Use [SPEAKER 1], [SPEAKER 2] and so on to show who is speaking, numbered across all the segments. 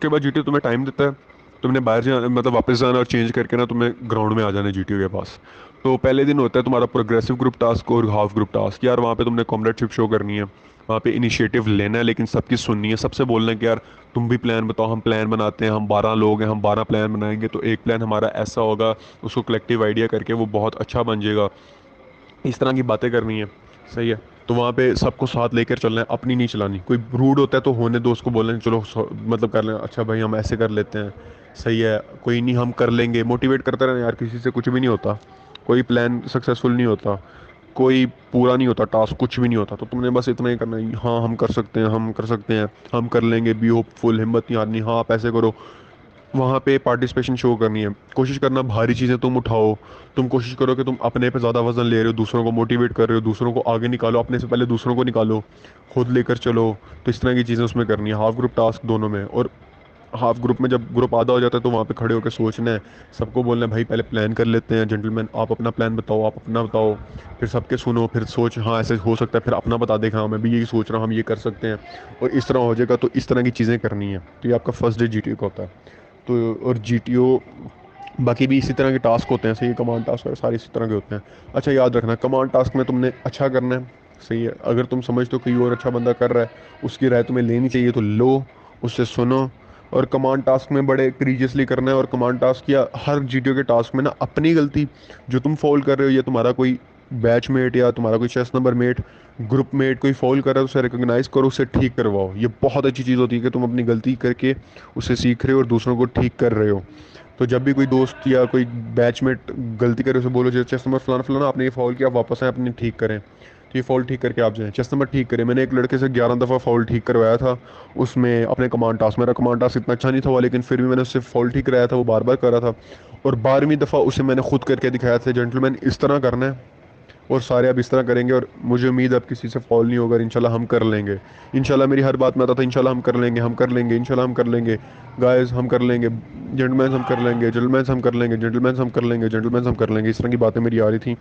[SPEAKER 1] उसके बाद जीटीओ तुम्हें टाइम देता है, तुमने बाहर जाना मतलब वापस जाना और चेंज करके ना तुम्हें ग्राउंड में आ जाना है जीटीओ के पास। तो पहले दिन होता है तुम्हारा प्रोग्रेसिव ग्रुप टास्क और हाफ ग्रुप टास्क। यार वहाँ पे तुमने कॉमरेडशिप शो करनी है, वहाँ पे इनिशिएटिव लेना है, लेकिन सबकी सुननी है, सबसे बोलना है कि यार तुम भी प्लान बताओ, हम प्लान बनाते हैं, हम 12 लोग हैं, हम 12 प्लान बनाएंगे, तो एक प्लान हमारा ऐसा होगा, उसको कलेक्टिव आइडिया करके वो बहुत अच्छा बन जाएगा। इस तरह की बातें करनी है। सही है। तो वहाँ पे सबको साथ लेकर चलना है, अपनी नहीं चलानी। कोई रूड होता है तो होने दो उसको, बोलना है, चलो मतलब कर लें, अच्छा भाई हम ऐसे कर लेते हैं, सही है, कोई नहीं हम कर लेंगे, मोटिवेट करते रहना यार, किसी से कुछ भी नहीं होता, कोई प्लान सक्सेसफुल नहीं होता, कोई पूरा नहीं होता टास्क, कुछ भी नहीं होता। तो तुमने बस इतना ही करना है, हाँ हम कर सकते हैं, हम कर सकते हैं, हम कर लेंगे, बी होपफुल, हिम्मत नहीं हारनी, हाँ आप ऐसे करो। वहाँ पे पार्टिसिपेशन शो करनी है, कोशिश करना भारी चीज़ें तुम उठाओ, तुम कोशिश करो कि तुम अपने पे ज़्यादा वजन ले रहे हो, दूसरों को मोटिवेट कर रहे हो, दूसरों को आगे निकालो, अपने से पहले दूसरों को निकालो, खुद लेकर चलो। तो इस तरह की चीज़ें उसमें करनी है, हाफ ग्रुप टास्क दोनों में। और हाफ ग्रुप में जब ग्रुप आधा हो जाता है तो वहाँ पे खड़े होकर सोचना है, सबको बोलना है भाई पहले प्लान कर लेते हैं जेंटलमैन, आप अपना प्लान बताओ, आप अपना बताओ, फिर सबके सुनो, फिर सोच हाँ ऐसे हो सकता है, फिर अपना बता दे हाँ मैं भी यही सोच रहा हूँ, हम ये कर सकते हैं, और इस तरह हो जाएगा। तो इस तरह की चीज़ें करनी है। तो ये आपका फर्स्ट डे जीटीओ का होता है। तो और जीटीओ बाकी भी इसी तरह के टास्क होते हैं, सही, कमांड टास्क और सारे इसी तरह के होते हैं। अच्छा याद रखना, कमांड टास्क में तुमने अच्छा करना है, सही है, अगर तुम समझते हो कि कोई और अच्छा बंदा कर रहा है, उसकी राय तुम्हें लेनी चाहिए तो लो, उससे सुनो। और कमांड टास्क में बड़े करीजियसली करना है। और कमांड टास्क या हर जीटीओ के टास्क में ना अपनी गलती जो तुम फॉल कर रहे हो, या तुम्हारा कोई बैचमेट या तुम्हारा कोई chest number mate, group mate कोई फॉल कर रहा है, उसे रिकॉग्नाइज करो, उसे ठीक करवाओ। ये बहुत अच्छी चीज़ होती है कि तुम अपनी गलती करके उसे सीख रहे हो और दूसरों को ठीक कर रहे हो। तो जब भी कोई दोस्त या कोई बैचमेट गलती करे, उसे बोलो जैसे चेस नंबर फलाना फलाना आपने ये फॉल किया, आप वापस आए अपनी ठीक करें, तो ये फॉल ठीक करके आप जाएं, चेस नंबर ठीक करें। मैंने एक लड़के से 11 दफ़ा फॉल ठीक करवाया था उसमें अपने कमांड टास्क। मेरा कमांड टास्क इतना अच्छा नहीं था, लेकिन फिर भी मैंने उससे फॉल ठीक कराया था, वो बार बार कर रहा था। और 12वीं दफ़ा उसे मैंने खुद करके दिखाया था, जेंटलमैन इस तरह करना है, और सारे अब इस तरह करेंगे, और मुझे उम्मीद है अब किसी से फॉल नहीं होगा, इंशाल्लाह हम कर लेंगे। इंशाल्लाह मेरी हर बात में आता था इंशाल्लाह हम कर लेंगे, हम कर लेंगे, इंशाल्लाह हम कर लेंगे, गाइस हम कर लेंगे, जेंटलमैन हम कर लेंगे, जेंटलमैन हम कर लेंगे, जेंटलमैन हम कर लेंगे, जेंटलमैन हम कर लेंगे, इस तरह की बातें मेरी आ रही थी।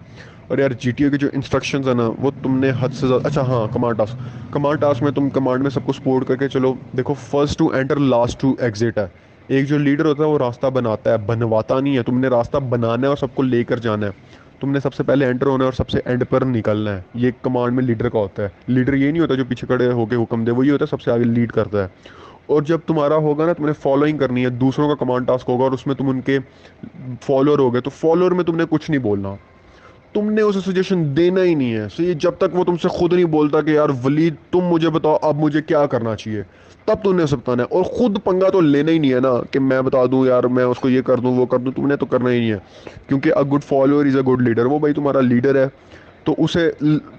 [SPEAKER 1] और यार जीटीए के जो इंस्ट्रक्शंस है ना, वो तुमने हद से ज़्यादा, अच्छा हाँ कमांड टास्क में तुम कमांड में सबको सपोर्ट करके चलो। देखो first to enter last to exit है। एक जो लीडर होता है वो रास्ता बनाता है, बनवाता नहीं है। तुमने रास्ता बनाना है और सबको लेकर जाना है। तुमने सबसे पहले एंटर होना है और सबसे एंड पर निकलना है। ये कमांड में लीडर का होता है। लीडर ये नहीं होता जो पीछे खड़े होकर हुक्म दे, वो ये होता है सबसे आगे लीड करता है। और जब तुम्हारा होगा ना, तुमने फॉलोइंग करनी है, दूसरों का कमांड टास्क होगा और उसमें तुम उनके फॉलोअर हो गए, तो फॉलोअर में तुमने कुछ नहीं बोलना, तुमने उसे सजेशन देना ही नहीं है। सो ये जब तक वो तुमसे खुद नहीं बोलता कि यार वलीद तुम मुझे बताओ अब मुझे क्या करना चाहिए, तब तुमने उसे बताना है। और खुद पंगा तो लेना ही नहीं है ना कि मैं बता दूं यार, मैं उसको ये कर दूं वो कर दूं, तुमने तो करना ही नहीं है। क्योंकि a good follower is a good leader, वो भाई तुम्हारा लीडर है। तो उसे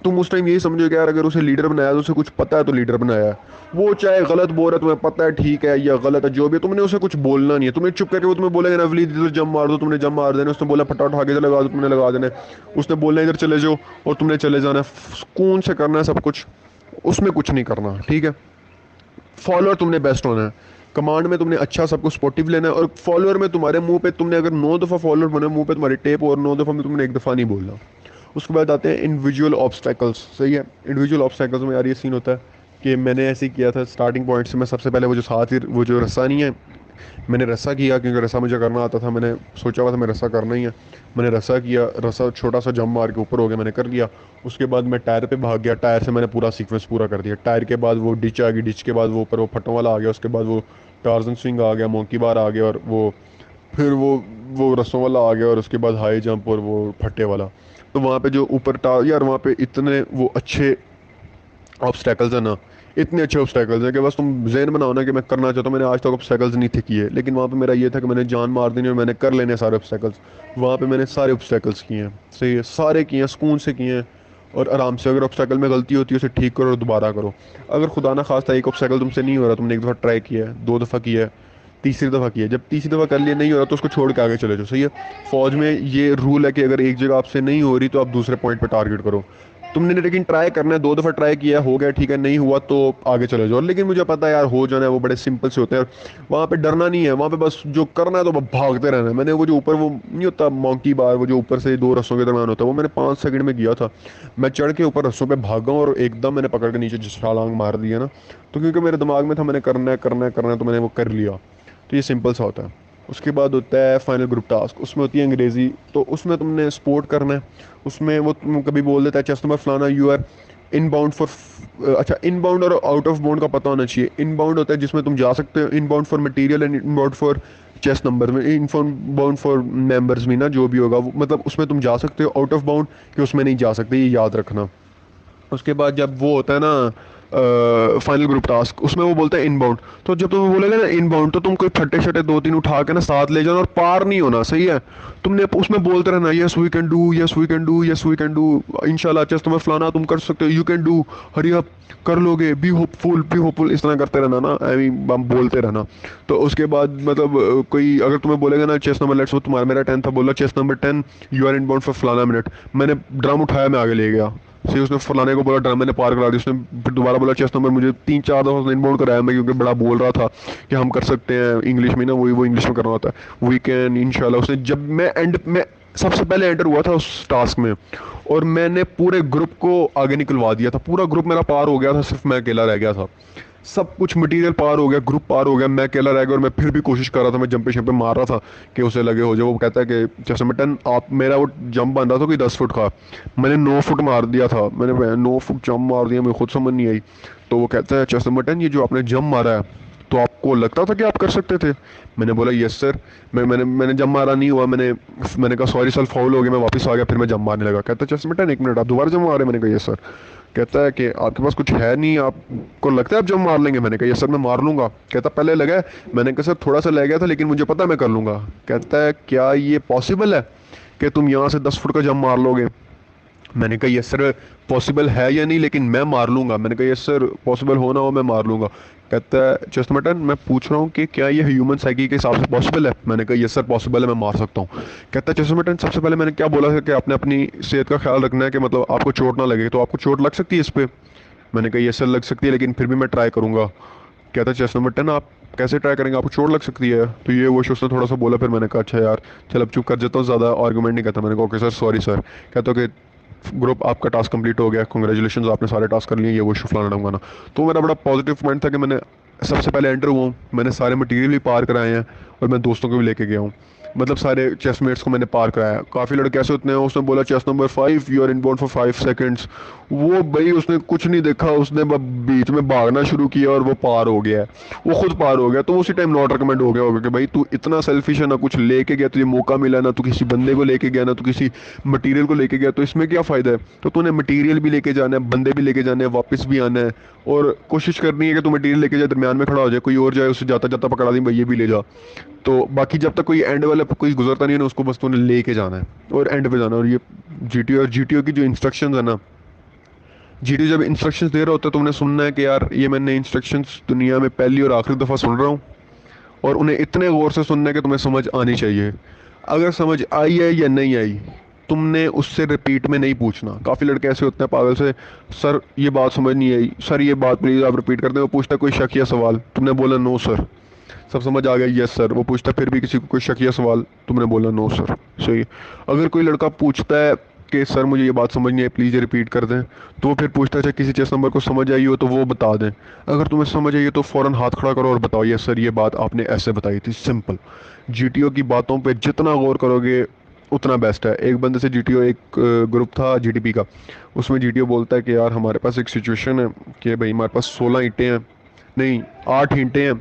[SPEAKER 1] तुम उस टाइम यही समझो कि यार अगर उसे लीडर बनाया तो उसे कुछ पता है तो लीडर बनाया है। वो चाहे गलत बोल रहा है, तुम्हें पता है ठीक है या गलत है, जो भी है, तुमने उसे कुछ बोलना नहीं है। तुमने चुप करके, वो तुम्हें बोलेगा ना वलीद इधर जम मार दो, तुमने जम मार देना। उसने बोला फटा उठा के इधर लगा दो, तुमने लगा देना। उसने बोलना इधर चले जाओ और तुमने चले जाना है। सुकून से करना है सब कुछ, उसमें कुछ नहीं करना, ठीक है। फॉलोअर तुमने बेस्ट होना है। कमांड में तुमने अच्छा सबको सपोर्टिव लेना है। और फॉलोअर में तुम्हारे मुंह पे, तुमने अगर 9 दफ़ा फॉलोअर बने, मुंह पे तुम्हारी टेप, और 9 दफ़ा में तुमने एक दफ़ा नहीं बोलना। उसके बाद आते हैं इंडिविजुअल ऑब्स्टेकल्स, सही है। इंडिविजुअल ऑब्स्टेकल्स में यार ये सीन होता है कि मैंने ऐसे ही किया था स्टार्टिंग पॉइंट से। मैं सबसे पहले वो जो साथ ही वो जो रस्सा नहीं है, मैंने रस्सा किया क्योंकि रस्सा मुझे करना आता था। मैंने सोचा हुआ था मैं रस्सा करना ही है। मैंने रस्सा किया, रस्सा छोटा सा जंप मार के ऊपर हो गया, मैंने कर लिया। उसके बाद मैं टायर पे भाग गया, टायर से मैंने पूरा सीक्वेंस पूरा कर दिया। टायर के बाद वो डिच आ गई, डिच के बाद वो ऊपर वो फटों वाला आ गया, उसके बाद वो टार्जन स्विंग आ गया, मोंकी बार आ गया, और वो फिर वो रस्सों वाला आ गया, और उसके बाद हाई जंप और वो फट्टे वाला। तो वहाँ पे जो ऊपर यार वहाँ पे इतने वो अच्छे ऑब्स्टैकल्स है ना, इतने अच्छे ऑब्स्टैकल्स हैं कि बस तुम जहन बनाओ ना कि मैं करना चाहता हूँ। मैंने आज तक ऑब्स्टैकल्स नहीं थे किए, लेकिन वहाँ पे मेरा ये था कि मैंने जान मार देनी और मैंने कर लेने सारे ऑब्स्टैकल्स। वहाँ पे मैंने सारे ऑब्स्टैकल्स किए हैं, सही है, सारे किए हैं, सुकून से किए हैं। और आराम से, अगर ऑब्स्टैकल में गलती होती है उसे ठीक करो और दोबारा करो। अगर खुदा ना खास्ता एक ऑब्स्टैकल तुमसे नहीं हो रहा, तुमने एक दफ़ा ट्राई किया है, 2 दफ़ा किया है, तीसरी दफ़ा किया है, जब तीसरी दफ़ा कर लिया नहीं हो रहा तो उसको छोड़ के आगे चले जाओ, सही है। फौज में ये रूल है कि अगर एक जगह आपसे नहीं हो रही तो आप दूसरे पॉइंट पे टारगेट करो। तुमने लेकिन ट्राई करना है, 2 दफ़ा ट्राई किया, हो गया ठीक है, नहीं हुआ तो आगे चले जाओ। लेकिन मुझे पता है यार, हो जाना है वो बड़े सिंपल से होते हैं, वहाँ पे डरना नहीं है, वहाँ पे बस जो करना है तो बस भागते रहना है। मैंने वो जो ऊपर वो नहीं होता मॉन्की बार, वो जो ऊपर से 2 रस्सों के दरम्यान होता है, वो मैंने 5 सेकंड में किया था। मैं चढ़ के ऊपर रस्सों पे भागा और एकदम मैंने पकड़ के नीचे छलांग मार दिया ना। तो क्योंकि मेरे दिमाग में था मैंने करना है करना है करना है, तो मैंने वो कर लिया। तो ये सिंपल सा होता है। उसके बाद होता है फाइनल ग्रुप टास्क, उसमें होती है अंग्रेज़ी। तो उसमें तुमने स्पोर्ट करना है। उसमें वो तुम कभी बोल देता है चेस्ट नंबर फलाना, you are in bound for, अच्छा इन बाउंड और आउट ऑफ बाउंड का पता होना चाहिए। इन बाउंड होता है जिसमें तुम जा सकते हो, इन bound for material and in bound for chest number में, इन बाउंड फॉर मेंबर्स भी ना, जो भी होगा मतलब उसमें तुम जा सकते हो। आउट ऑफ बाउंड कि उसमें नहीं जा सकते, ये याद रखना। उसके बाद जब वो होता है ना फाइनल ग्रुप टास्क, उसमें वो बोलता है इनबाउंड। तो जब तुम बोलोगे ना इनबाउंड, तो तुम कोई फट्टे शट्टे 2-3 उठा के ना साथ ले जाना और पार नहीं होना, सही है। तुमने उसमें बोलते रहना yes we can do, yes we can do, yes we can do, इंशाल्लाह चेस तुम्हें फलाना तुम कर सकते हो, you can do, hurry up, कर लोगे, बी होपफुल, बी होपफुल, इस तरह करते रहना ना, आई मीन हम बोलते रहना। तो उसके बाद मतलब कोई अगर तुम्हें बोलेगा ना चेस नंबर, लेट्स वो तुम्हारा मेरा 10 था, बोला chest number 10 you are inbound for फलाना मिनट, मैंने ड्रम उठाया, मैं आगे ले गया, सही। उसने फलाने को बोला ड्रम, मैंने पार करा दिया। उसने फिर दोबारा बोला चेस्ट नंबर, मुझे 3-4 दफा उसने इनबाउंड कराया मैं, क्योंकि बड़ा बोल रहा था कि हम कर सकते हैं इंग्लिश में ना, वही वो इंग्लिश में करना होता है, वी कैन इंशाल्लाह। उसने जब मैं एंड में सबसे पहले एंटर हुआ था उस टास्क में, और मैंने पूरे ग्रुप को आगे निकलवा दिया था, पूरा ग्रुप मेरा पार हो गया था, सिर्फ मैं अकेला रह गया था। सब कुछ मटेरियल पार हो गया, ग्रुप पार हो गया, मैं अकेला रह गया। और मैं फिर भी कोशिश कर रहा था, मैं जंपे शंपे मार रहा था कि उसे लगे हो जाए। वो कहता है कि जैसे मटन आप, मेरा वो जंप बन रहा था कोई 10 फुट का, मैंने 9 फुट मार दिया था, मैंने 9 फुट जंप मार दिया, मुझे खुद समझ नहीं आई। तो वो कहता है चेस मटन, ये जो आपने जंप मारा है, तो आपको लगता था कि आप कर सकते थे? मैंने बोला यस सर। मैंने जंप मारा नहीं हुआ, मैंने कहा सॉरी सर, फाउल हो गया, मैं वापस आ गया, फिर मैं जंप मारने लगा। कहता है चेस मटन 1 मिनट, आप दोबारा जंप मारे? मैंने कहा यस सर। कहता है कि आपके पास कुछ है नहीं, आपको लगता है आप जंप मार लेंगे? मैंने कहा यस सर मैं मार लूंगा। कहता पहले लगा है? मैंने कहा सर थोड़ा सा लग गया था, लेकिन मुझे पता मैं कर लूंगा। कहता है क्या ये पॉसिबल है कि तुम यहाँ से 10 फुट का जंप मार लोगे? मैंने कहा यस सर पॉसिबल है या नहीं, लेकिन मैं मार लूंगा। मैंने कहा यस सर पॉसिबल हो ना हो मैं मार लूंगा। कहता है चेस्ट मटन, मैं पूछ रहा हूँ कि क्या ये ह्यूमन साइकी के हिसाब से पॉसिबल है? मैंने कहा यस सर पॉसिबल है, मैं मार सकता हूँ। कहता है चेस्ट मटन, सबसे पहले मैंने क्या बोला है कि आपने अपनी सेहत का ख्याल रखना है, कि मतलब आपको चोट ना लगे, तो आपको चोट लग सकती है इस पर? मैंने कहा यस सर लग सकती है, लेकिन फिर भी मैं ट्राई करूंगा। कहता है चेस्ट नंबर 10 आप कैसे ट्राई करेंगे, आपको चोट लग सकती है? तो ये वो उसने थोड़ा सा बोला, फिर मैंने कहा अच्छा यार चल अब चुप कर जाता हूँ, ज़्यादा आर्गूमेंट नहीं करता। मैंने कहा ओके सर सॉरी सर। कहता कि ग्रुप आपका टास्क कंप्लीट हो गया, कॉन्ग्रेचुलेशन, आपने सारे टास्क कर लिए, ये वो फलाना ढंगाना। तो मेरा बड़ा पॉजिटिव पॉइंट था कि मैंने सबसे पहले एंटर हुआ हूँ, मैंने सारे मटेरियल भी पार कराए हैं, और मैं दोस्तों को भी लेके गया हूँ, मतलब सारे चेसमेट्स को मैंने पार कराया। काफ़ी लड़के ऐसे होते हैं, उसने बोला chest number 5 you are inbound for 5 seconds, वो भाई उसने कुछ नहीं देखा, उसने बीच में भागना शुरू किया और वो पार हो गया, वो खुद पार हो गया। तो उसी टाइम नॉट रिकमेंड हो गया होगा कि भाई तू इतना सेल्फिश है, ना कुछ लेके गया, तुझे मौका मिला, ना तू किसी बंदे को लेके गया, ना तू किसी मटेरियल को लेके गया, तो इसमें क्या फ़ायदा है? तो तूने मटेरियल भी लेके जाना है, बंदे भी लेके जाने हैं, वापस भी आना है, और कोशिश करनी है कि तू मटेरियल लेके जाए, दरमियान में खड़ा हो जाए, कोई और जाए उसे जाता जाता पकड़ा दी भाई ये भी ले जा। तो बाकी जब तक कोई एंड वाला कोई गुजरता नहीं है ना, उसको बस तूने लेके जाना है और एंड पे जाना है। और ये जीटीओ की जो इंस्ट्रक्शंस है ना, जीटीओ जब इंस्ट्रक्शंस दे रहा होता है, तुमने सुनना है कि यार ये मैंने इंस्ट्रक्शंस दुनिया में पहली और आखिरी दफ़ा सुन रहा हूँ, और उन्हें इतने गौर से सुनना है कि तुम्हें समझ आनी चाहिए। अगर समझ आई है या नहीं आई, तुमने उससे रिपीट में नहीं पूछना। काफ़ी लड़के ऐसे होते हैं पागल से, सर ये बात समझ नहीं आई, सर ये बात प्लीज़ आप रिपीट कर दें। वो पूछता है कोई शक या सवाल, तुमने बोला नो सर। सब समझ आ गया यस सर। वो पूछता है फिर भी किसी को कोई शक या सवाल, तुमने बोला नो सर, सही। अगर कोई लड़का पूछता है कि सर मुझे ये बात समझ नहीं आई प्लीज़ ये रिपीट कर दें, तो वो फिर पूछता है अच्छा किसी चेस नंबर को समझ आई हो तो वो बता दें। अगर तुम्हें समझ आई हो तो फ़ौरन हाथ खड़ा करो और बताओ यस सर ये बात आपने ऐसे बताई थी, सिंपल। जीटीओ की बातों पे जितना गौर करोगे उतना बेस्ट है। एक बंदे से जीटीओ, एक ग्रुप था जीटीपी का, उसमें जीटीओ बोलता है कि यार हमारे पास एक सिचुएशन है कि भाई हमारे पास 16 ईंटें हैं, नहीं 8 ईंटें हैं,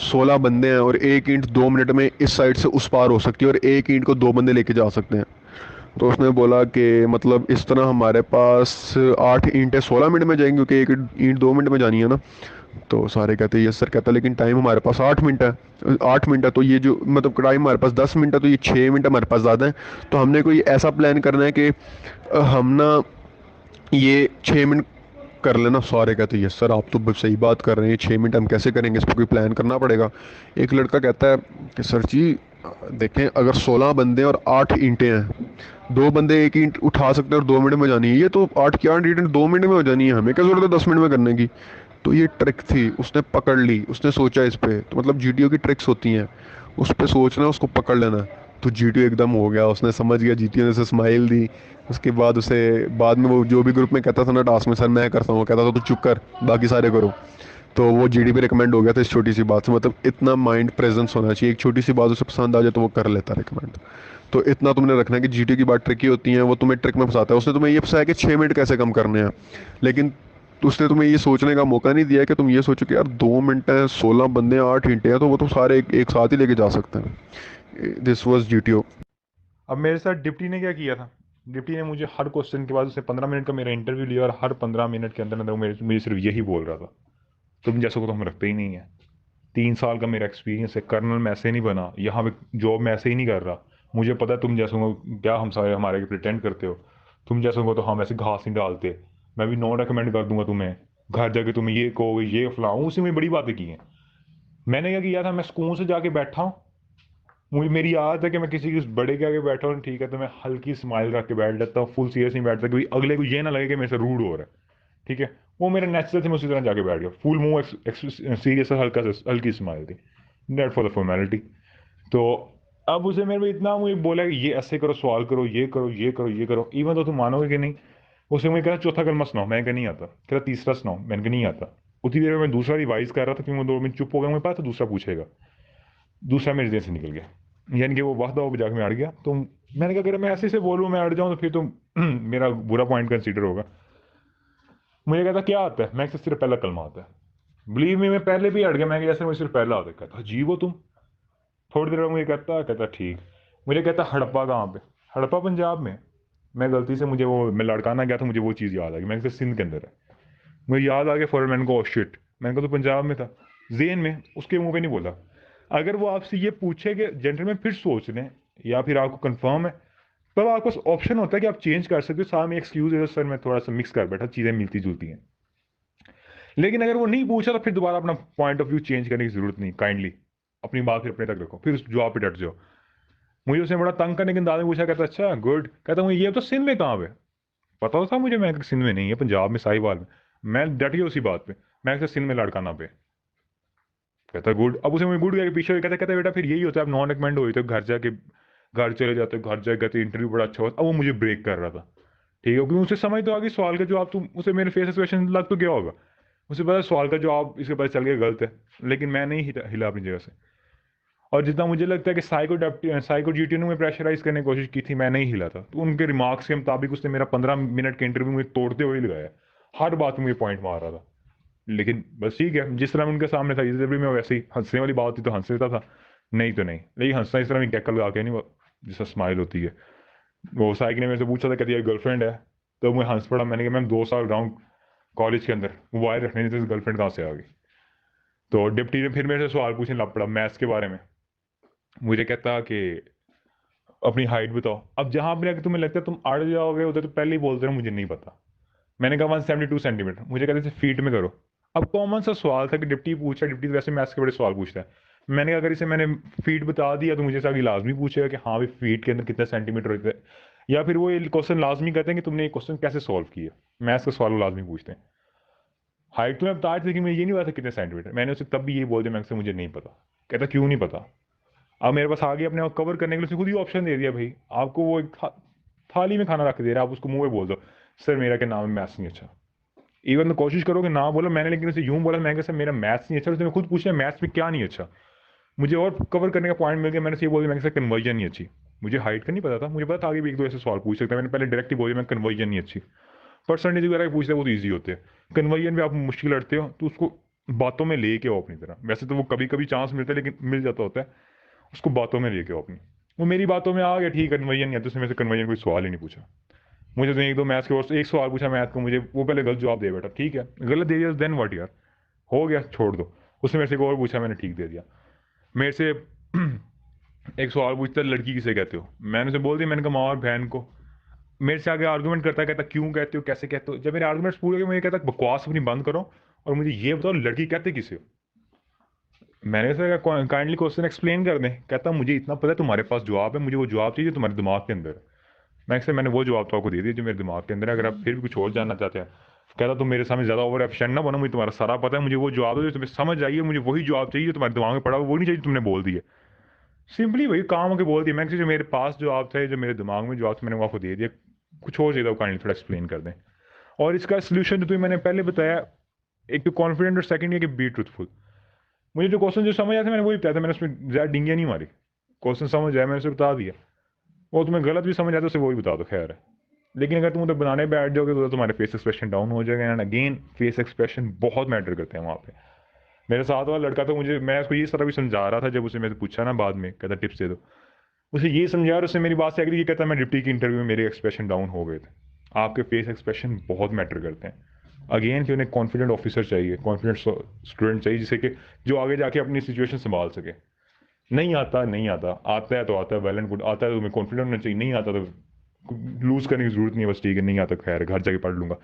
[SPEAKER 1] 16 बंदे हैं, और एक ईंट 2 मिनट में इस साइड से उस पार हो सकती है, और एक ईंट को 2 बंदे लेके जा सकते हैं। तो उसने बोला कि मतलब इस तरह हमारे पास 8 ईंटें 16 मिनट में जाएंगी, क्योंकि एक ईंट 2 मिनट में जानी है ना। तो सारे कहते हैं यस सर। कहता है लेकिन टाइम हमारे पास 8 मिनट है, 8 मिनट है, तो ये जो मतलब टाइम हमारे पास 10 मिनट है, तो ये 6 मिनट हमारे पास ज़्यादा है। तो हमने कोई ऐसा प्लान करना है कि हम ना ये 6 मिनट कर लेना। सारे कहते हैं यस सर आप तो सही बात कर रहे हैं, 6 मिनट हम कैसे करेंगे, इस पर कोई प्लान करना पड़ेगा। एक लड़का कहता है कि सर जी देखें, अगर 16 बंदे और 8 ईंटें हैं, दो बंदे एक ही उठा सकते हैं और 2 मिनट में जानी है, ये तो 8 की 8 ईंट 2 मिनट में हो जानी है, हमें क्या जरूरत है 10 मिनट में करने की। तो ये ट्रिक थी, उसने पकड़ ली, उसने सोचा इस पे, तो मतलब जीटीओ की ट्रिक्स होती हैं, उस पे सोचना, उसको पकड़ लेना। तो जीटीओ एकदम हो गया, उसने समझ गया, जीटीओ ने उसे स्माइल दी। उसके बाद उसे, बाद में वो जो भी ग्रुप में कहता था ना टास्क में, सर मैं करता हूँ, कहता था तो चुप कर, बाकी सारे करो। तो वो जीडी पे रिकमेंड हो गया था इस छोटी सी बात से। मतलब इतना माइंड प्रेजेंस होना चाहिए, एक छोटी सी बात उसे पसंद आ जाए तो वो कर लेता रिकमेंड। तो इतना तुमने रखना है कि जीटी की बात ट्रिकी होती है, वो तुम्हें ट्रिक में फंसाता है। उसने तुम्हें ये फंसाया कि 6 मिनट कैसे कम करने हैं, लेकिन उसने तुम्हें ये सोचने का मौका नहीं दिया कि तुम ये सोचो कि यार 2 मिनट है, 16 बंदे हैं, 8 घंटे हैं, तो वो तो सारे एक साथ ही लेके जा सकते हैं। This was GTO.
[SPEAKER 2] अब मेरे साथ डिप्टी ने क्या किया था, डिप्टी ने मुझे हर क्वेश्चन के बाद उसने 15 मिनट का मेरा इंटरव्यू लिया, और हर 15 मिनट के अंदर अंदर वो मुझे सिर्फ यही बोल रहा था, तुम जैसे को तो हम रखते ही नहीं है। 3 साल का मेरा एक्सपीरियंस है, कर्नल मैं ऐसे नहीं बना, यहाँ पे जॉब मैं ऐसे ही नहीं कर रहा। मुझे पता है तुम जैसों को क्या हम सारे हमारे प्रिटेंड करते हो, तुम जैसों को तो हम ऐसे घास नहीं डालते। मैं भी नो रेकमेंड कर दूंगा तुम्हें, घर जाके तुम्हें ये कहोगे ये फलाऊं, उसी में बड़ी बातें की हैं। मैंने क्या किया था, मैं सुकून से जाके बैठा हूँ। मुझे मेरी आदत है कि मैं किसी के बड़े के आगे बैठा हूँ, ठीक है, तो मैं हल्की स्माइल रख के बैठ जाता हूँ, फुल सीरियस नहीं बैठता, क्योंकि अगले को ये ना लगे कि मेरे से रूड हो रहा है। ठीक है, वो मेरे नेचुरल से मैं उसी तरह जाके बैठ गया, फुल मुंह सीरियस, हल्का से हल्की स्माइल थी, डेट फॉर द फॉर्मेलिटी। तो अब उसे मेरे को इतना मुझे बोला कि ये ऐसे करो, सवाल करो, ये करो, ये करो, ये करो, इवन तो तुम मानोगे कि नहीं, उसे मुझे कहा चौथा कलमा सुनाओ, मैंने कहा नहीं आता, कह रहा तीसरा सुनाओ, मैंने कहा नहीं आता। उतनी देर में मैं दूसरा रिवाइज कर रहा था, क्योंकि वो 2 मिनट चुप हो गया, मुझे पता था दूसरा पूछेगा। दूसरा मेरे जेब से निकल गया, यानी कि वो वादा वो बजा के मैं अड़ गया। तो मैंने कहा अगर मैं ऐसे से बोलूँ मैं अड़ जाऊँ तो फिर तो मेरा बुरा पॉइंट कंसीडर होगा। मुझे कहता क्या आता है, मैं सिर्फ पहला कलमा आता है। बिलीव मी, मैं पहले भी अड़ गया, मैं जैसे मुझे सिर्फ पहला आता है। कहता अजीब हो तुम। थोड़ी देर में मुझे कहता कहता ठीक। मुझे कहता हड़प्पा कहाँ पे, हड़प्पा पंजाब में। मैं गलती से, मुझे वो मैं लड़काना गया था, मुझे वो चीज़ याद आ गई, मैं सिंध के अंदर है। मुझे याद आ गया फौरन, मैंने कहा शिट, मैंने कहा तो पंजाब में था, जेन में, उसके मुंह पे नहीं बोला। अगर वो आपसे ये पूछे कि जेंटलमैन फिर सोच लें, या फिर आपको कंफर्म है, तब आपके पास ऑप्शन होता है कि आप चेंज कर सकते हो, साथ में एक्सक्यूज है सर मैं थोड़ा सा मिक्स कर बैठा, चीज़ें मिलती जुलती हैं। लेकिन अगर वो नहीं पूछा तो फिर दोबारा अपना पॉइंट ऑफ व्यू चेंज करने की जरूरत नहीं, काइंडली अपनी बात फिर अपने तक रखो, फिर उस जवाब पे डट जाओ। मुझे उसने बड़ा तंग करने के अंदाज में पूछा, कहता अच्छा गुड, कहता हूँ ये तो सिंध में कहाँ पे। पता तो था मुझे, मैं सिंध में नहीं है, पंजाब में साहिवाल में। मैं डट गया उसी बात पे, मैं सिंध में लड़काना पे। कहता गुड, अब उसे मुझे गुड के पीछे कहता कहता बेटा फिर यही होता है, आप नॉन रिकमेंड हुए तो घर जाके, घर चले जाते हो, घर जाके कहते इंटरव्यू बड़ा अच्छा होता। अब वो मुझे ब्रेक कर रहा था, ठीक है, क्योंकि उसे समझ तो आ गई सवाल का जवाब, तुम उसे मेरे फेस एक्सप्रेशन लग तो गया होगा, उसे पता है सवाल का जवाब इसके पता चल गया गलत है। लेकिन मैं नहीं हिला अपनी जगह से। और जितना मुझे लगता है कि साइको जीटी ने प्रेशराइज करने की कोशिश की थी, मैं नहीं हिला था, तो उनके रिमार्क्स के मुताबिक उसने मेरा 15 मिनट के इंटरव्यू में तोड़ते हुए लगाया। हर बात में मुझे पॉइंट मार रहा था। लेकिन बस ठीक है, जिस तरह मैं उनके सामने था, जब भी मैं वैसे ही हंसने वाली बात थी तो हंस लेता था, नहीं तो नहीं। लेकिन हंसना इस तरह में कैकल लगा के नहीं, वो जिसका स्माइल होती है। वो साइक ने मेरे से पूछा था कहती है गर्लफ्रेंड है, तो मैं हंस पड़ा। मैंने कहा मैम 2 साल राउंड कॉलेज के अंदर मोबाइल रखने नहीं थे, गर्लफ्रेंड कहाँ से आ गई। तो डिप्टी ने फिर मेरे से सवाल पूछने लग पड़ा मैथ्स के बारे में। मुझे कहता कि अपनी हाइट बताओ। अब जहां पर अगर तुम्हें लगता है तुम अड़ जाओगे उधर, तो पहले ही बोलते रहो मुझे नहीं पता। मैंने कहा 172 सेंटीमीटर, मुझे कहते थे फीट में करो। अब कॉमन सा सवाल था कि डिप्टी पूछा, डिप्टी तो वैसे मैथ्स के बड़े सवाल पूछता है। मैंने कहा अगर इसे मैंने फीट बता दिया तो मुझे से आगे लाजमी पूछेगा कि हाँ भाई फीट के अंदर कितने सेंटीमीटर होते हैं, या फिर वो ये क्वेश्चन लाजमी कहते हैं कि तुमने ये क्वेश्चन कैसे सॉल्व किया। मैथ्स का सवाल वो लाजमी पूछते हैं। हाइट तो मैं बता रही थी, लेकिन मैं ये नहीं पता कितने सेंटीमीटर। मैंने उसे तब भी ये बोल दिया, मैं मुझे नहीं पता। कहता क्यों नहीं पता। अब मेरे पास आगे अपने आप कवर करने के लिए उसने खुद ही ऑप्शन दे दिया, भाई आपको वो एक थाली में खाना रख दे रहा है, आप उसको मुंह में बोल दो सर मेरा क्या नाम है, मैथ्स नहीं अच्छा। इवन तो कोशिश करो कि ना बोलो, मैंने लेकिन उसे यूं बोला, मैं सर मेरा मैथ्स नहीं अच्छा। उसने खुद पूछा मैथ्स में क्या नहीं अच्छा। मुझे और कवर करने का पॉइंट मिल गया, मैंने ये बोल दिया मैं सर कन्वर्जन नहीं अच्छी। मुझे हाइट का नहीं पता था, मुझे पता था आगे भी एक दो ऐसे सवाल पूछ सकता है, मैंने पहले डायरेक्ट ही बोल दिया मैं कन्वर्जन नहीं अच्छी। परसेंटेज वगैरह पूछते हैं वो तो ईजी होते हैं, कन्वर्जन में आप मुश्किल लड़ते हो, तो उसको बातों में लेके आओ अपनी तरह। वैसे तो वो कभी कभी चांस मिलता है, लेकिन मिल जाता होता है, उसको बातों में लेके आओ अपनी। वो मेरी बातों में आ गया, ठीक कन्वर्जन नहीं है, तो उसने मेरे से कन्वर्जन कोई सवाल ही नहीं पूछा। मुझे तो एक दो मैथ्स के और एक सवाल पूछा मैथ को, मुझे वो पहले गलत जवाब दे बैठा। ठीक है गलत दे दिया, देन व्हाट यार, हो गया छोड़ दो। उसने मेरे से एक और पूछा, मैंने ठीक दे दिया। मेरे से एक सवाल पूछता है लड़की किसे कहते हो, मैंने उसे बोल दिया, मैंने कहा माँ और बहन को। मेरे से आगे आर्गूमेंट करता है, कहता क्यों कहते हो, कैसे कहते हो। जब मेरे आर्गूमेंट्स पूरे हो गए, मुझे कहता बकवास अपनी बंद करो और मुझे ये बताओ लड़की कहते किसे हो। मैंने सर काइंडली क्वेश्चन एक्सप्लेन कर दें। कहता मुझे इतना पता है तुम्हारे पास जवाब है, मुझे वो जवाब चाहिए तुम्हारे दिमाग के अंदर है। मैंने वो जवाब तो आपको दे दिया जो मेरे दिमाग के अंदर है। अगर आप फिर भी कुछ और जानना चाहते हैं, कहता तुम मेरे सामने ज़्यादा ओवर एफिशिएंट ना बनो, मुझे तुम्हारा सारा पता है, मुझे वो जवाब दो जो तुम्हें समझ आइए, मुझे वही जवाब चाहिए जो तुम्हारे दिमाग में पड़ा हो, वो नहीं चाहिए तुमने बोल दिया। सिंपली वही काम होकर बोल दिया। मैंने जो मेरे पास जवाब थे, जो मेरे दिमाग में जवाब थे, मैंने वो आपको दे दिया। कुछ और चाहिए था, काइंडली थोड़ा एक्सप्लेन कर दें। और इसका सोल्यूशन जो तुम्हें मैंने पहले बताया, एक तो कॉन्फिडेंट और सेकंड ये कि बी ट्रूथफुल। मुझे जो क्वेश्चन जो समझ आया था मैंने वही बताया था, मैंने उसमें ज़्यादा डिंगियाँ नहीं मारी। क्वेश्चन समझ आया मैंने उसे बता दिया, वो तुम्हें गलत भी समझ आया तो उसे वही बता दो, खैर है। लेकिन अगर तुम उधर बनाने बैठ जाओगे तो तुम्हारे फेस एक्सप्रेशन डाउन हो जाएगा। एंड अगेन फेस एक्सप्रेशन बहुत मैटर करते हैं वहाँ पे। मेरे साथ वाला लड़का तो मुझे, मैं उसको ये सारा भी समझा रहा था, जब उसे मैंने पूछा ना बाद में, कहता टिप्स दे दो, उसे ये समझा और उसने मेरी बात से एग्री किया। कहता मैं डिप्टी की इंटरव्यू में मेरे एक्सप्रेशन डाउन हो गए थे। आपके फेस एक्सप्रेशन बहुत मैटर करते हैं। अगेन कि उन्हें कॉन्फिडेंट ऑफिसर चाहिए, कॉन्फिडेंट स्टूडेंट चाहिए, जिससे कि जो आगे जाके अपनी सिचुएशन संभाल सके। नहीं आता नहीं आता, आता है तो आता है, वेल एंड गुड। आता है तो तुम्हें कॉन्फिडेंट होना चाहिए, नहीं आता तो लूज करने की जरूरत नहीं है, बस ठीक है नहीं आता खैर घर जाके पढ़ लूंगा।